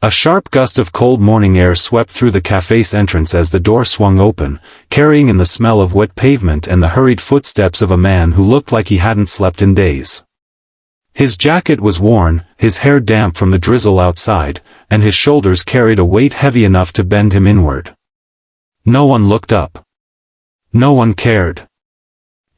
A sharp gust of cold morning air swept through the cafe's entrance as the door swung open, carrying in the smell of wet pavement and the hurried footsteps of a man who looked like he hadn't slept in days. His jacket was worn, his hair damp from the drizzle outside, and his shoulders carried a weight heavy enough to bend him inward. No one looked up. No one cared.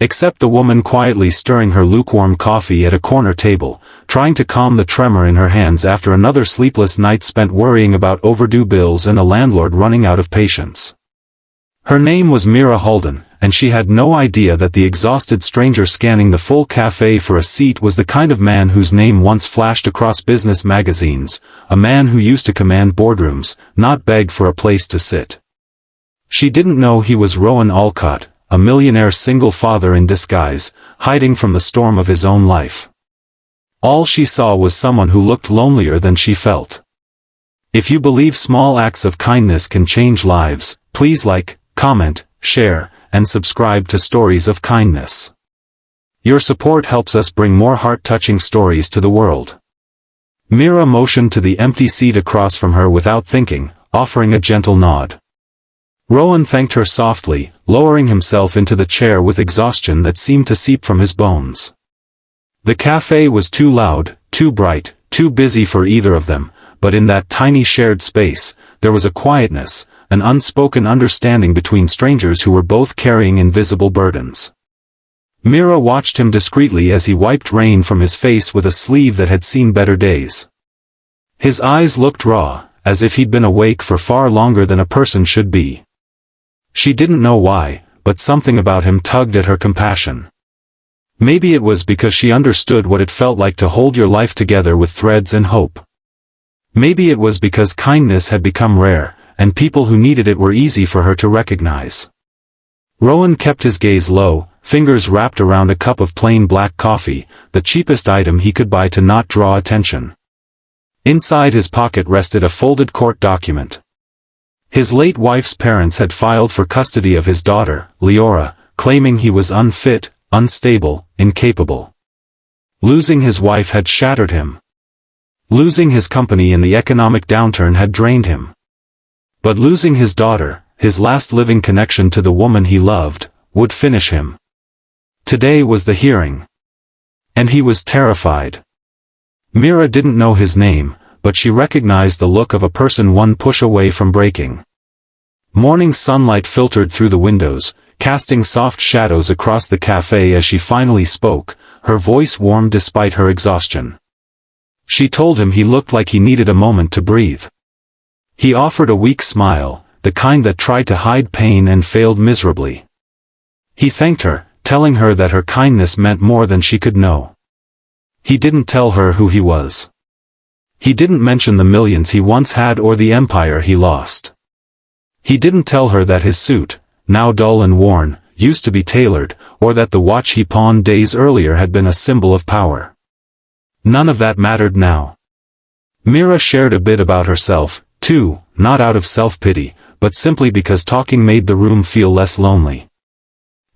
Except the woman quietly stirring her lukewarm coffee at a corner table, trying to calm the tremor in her hands after another sleepless night spent worrying about overdue bills and a landlord running out of patience. Her name was Mira Holden, and she had no idea that the exhausted stranger scanning the full cafe for a seat was the kind of man whose name once flashed across business magazines, a man who used to command boardrooms, not beg for a place to sit. She didn't know he was Rowan Alcott, a millionaire single father in disguise, hiding from the storm of his own life. All she saw was someone who looked lonelier than she felt. If you believe small acts of kindness can change lives, please like, comment, share, and subscribe to Stories of Kindness. Your support helps us bring more heart-touching stories to the world. Mira motioned to the empty seat across from her without thinking, offering a gentle nod. Rowan thanked her softly, lowering himself into the chair with exhaustion that seemed to seep from his bones. The cafe was too loud, too bright, too busy for either of them, but in that tiny shared space, there was a quietness, an unspoken understanding between strangers who were both carrying invisible burdens. Mira watched him discreetly as he wiped rain from his face with a sleeve that had seen better days. His eyes looked raw, as if he'd been awake for far longer than a person should be. She didn't know why, but something about him tugged at her compassion. Maybe it was because she understood what it felt like to hold your life together with threads and hope. Maybe it was because kindness had become rare, and people who needed it were easy for her to recognize. Rowan kept his gaze low, fingers wrapped around a cup of plain black coffee, the cheapest item he could buy to not draw attention. Inside his pocket rested a folded court document. His late wife's parents had filed for custody of his daughter, Leora, claiming he was unfit, unstable, incapable. Losing his wife had shattered him. Losing his company in the economic downturn had drained him. But losing his daughter, his last living connection to the woman he loved, would finish him. Today was the hearing. And he was terrified. Mira didn't know his name, but she recognized the look of a person one push away from breaking. Morning sunlight filtered through the windows, casting soft shadows across the cafe as she finally spoke, her voice warm despite her exhaustion. She told him he looked like he needed a moment to breathe. He offered a weak smile, the kind that tried to hide pain and failed miserably. He thanked her, telling her that her kindness meant more than she could know. He didn't tell her who he was. He didn't mention the millions he once had or the empire he lost. He didn't tell her that his suit, now dull and worn, used to be tailored, or that the watch he pawned days earlier had been a symbol of power. None of that mattered now. Mira shared a bit about herself, too, not out of self-pity, but simply because talking made the room feel less lonely.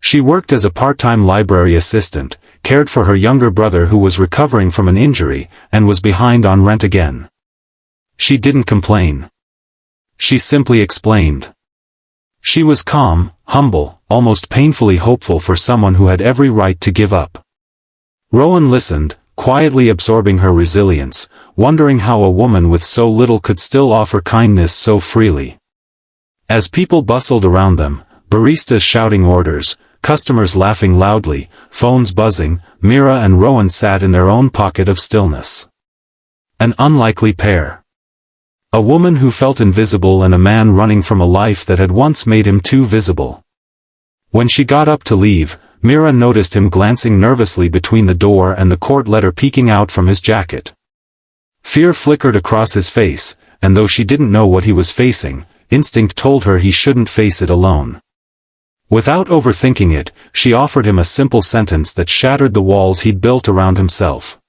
She worked as a part-time library assistant, cared for her younger brother who was recovering from an injury, and was behind on rent again. She didn't complain. She simply explained. She was calm, humble, almost painfully hopeful for someone who had every right to give up. Rowan listened, quietly absorbing her resilience, wondering how a woman with so little could still offer kindness so freely. As people bustled around them, baristas shouting orders, customers laughing loudly, phones buzzing, Mira and Rowan sat in their own pocket of stillness. An unlikely pair. A woman who felt invisible and a man running from a life that had once made him too visible. When she got up to leave, Mira noticed him glancing nervously between the door and the court letter peeking out from his jacket. Fear flickered across his face, and though she didn't know what he was facing, instinct told her he shouldn't face it alone. Without overthinking it, she offered him a simple sentence that shattered the walls he'd built around himself.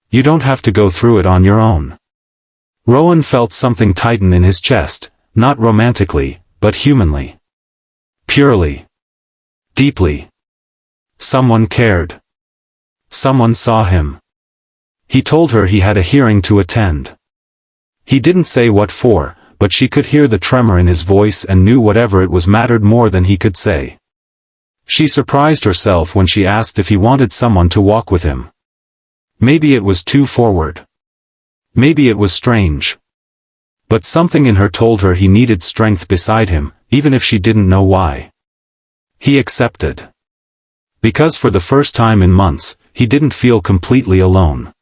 You don't have to go through it on your own. Rowan felt something tighten in his chest, not romantically, but humanly. Purely. Deeply. Someone cared. Someone saw him. He told her he had a hearing to attend. He didn't say what for, but she could hear the tremor in his voice and knew whatever it was mattered more than he could say. She surprised herself when she asked if he wanted someone to walk with him. Maybe it was too forward. Maybe it was strange. But something in her told her he needed strength beside him, even if she didn't know why. He accepted. Because for the first time in months, he didn't feel completely alone.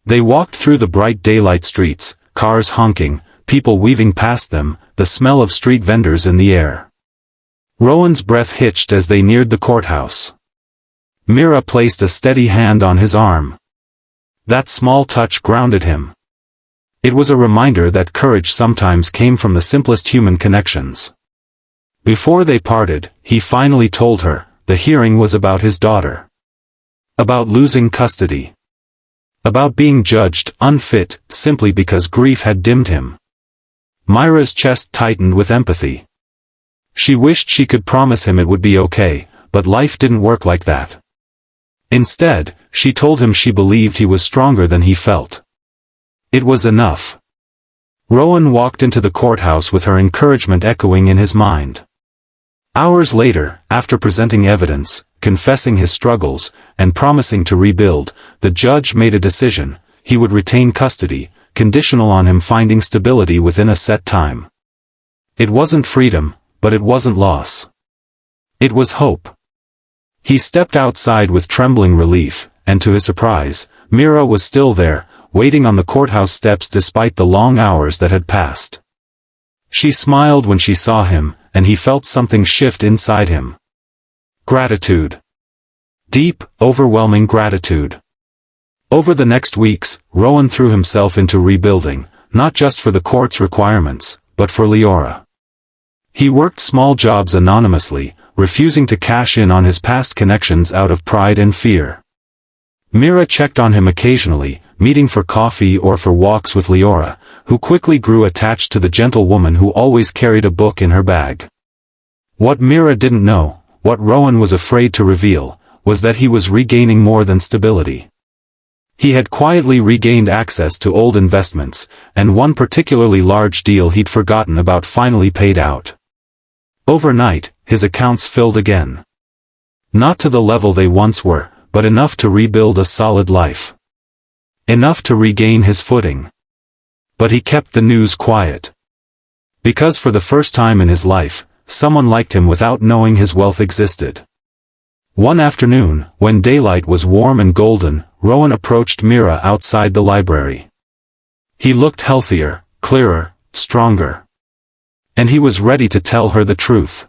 They walked through the bright daylight streets, cars honking, people weaving past them, the smell of street vendors in the air. Rowan's breath hitched as they neared the courthouse. Mira placed a steady hand on his arm. That small touch grounded him. It was a reminder that courage sometimes came from the simplest human connections. Before they parted, he finally told her, the hearing was about his daughter. About losing custody. About being judged unfit, simply because grief had dimmed him. Mira's chest tightened with empathy. She wished she could promise him it would be okay, but life didn't work like that. Instead, she told him she believed he was stronger than he felt. It was enough. Rowan walked into the courthouse with her encouragement echoing in his mind. Hours later, after presenting evidence, confessing his struggles, and promising to rebuild, the judge made a decision: he would retain custody, conditional on him finding stability within a set time. It wasn't freedom, but it wasn't loss. It was hope. He stepped outside with trembling relief, and to his surprise, Mira was still there, waiting on the courthouse steps despite the long hours that had passed. She smiled when she saw him, and he felt something shift inside him. Gratitude. Deep, overwhelming gratitude. Over the next weeks, Rowan threw himself into rebuilding, not just for the court's requirements, but for Leora. He worked small jobs anonymously, refusing to cash in on his past connections out of pride and fear. Mira checked on him occasionally, meeting for coffee or for walks with Leora, who quickly grew attached to the gentle woman who always carried a book in her bag. What Mira didn't know, what Rowan was afraid to reveal, was that he was regaining more than stability. He had quietly regained access to old investments, and one particularly large deal he'd forgotten about finally paid out. Overnight, his accounts filled again. Not to the level they once were, but enough to rebuild a solid life. Enough to regain his footing. But he kept the news quiet. Because for the first time in his life, someone liked him without knowing his wealth existed. One afternoon, when daylight was warm and golden, Rowan approached Mira outside the library. He looked healthier, clearer, stronger. And he was ready to tell her the truth.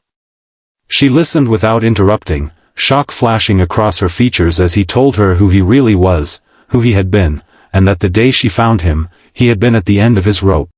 She listened without interrupting, shock flashing across her features as he told her who he really was, who he had been, and that the day she found him, he had been at the end of his rope.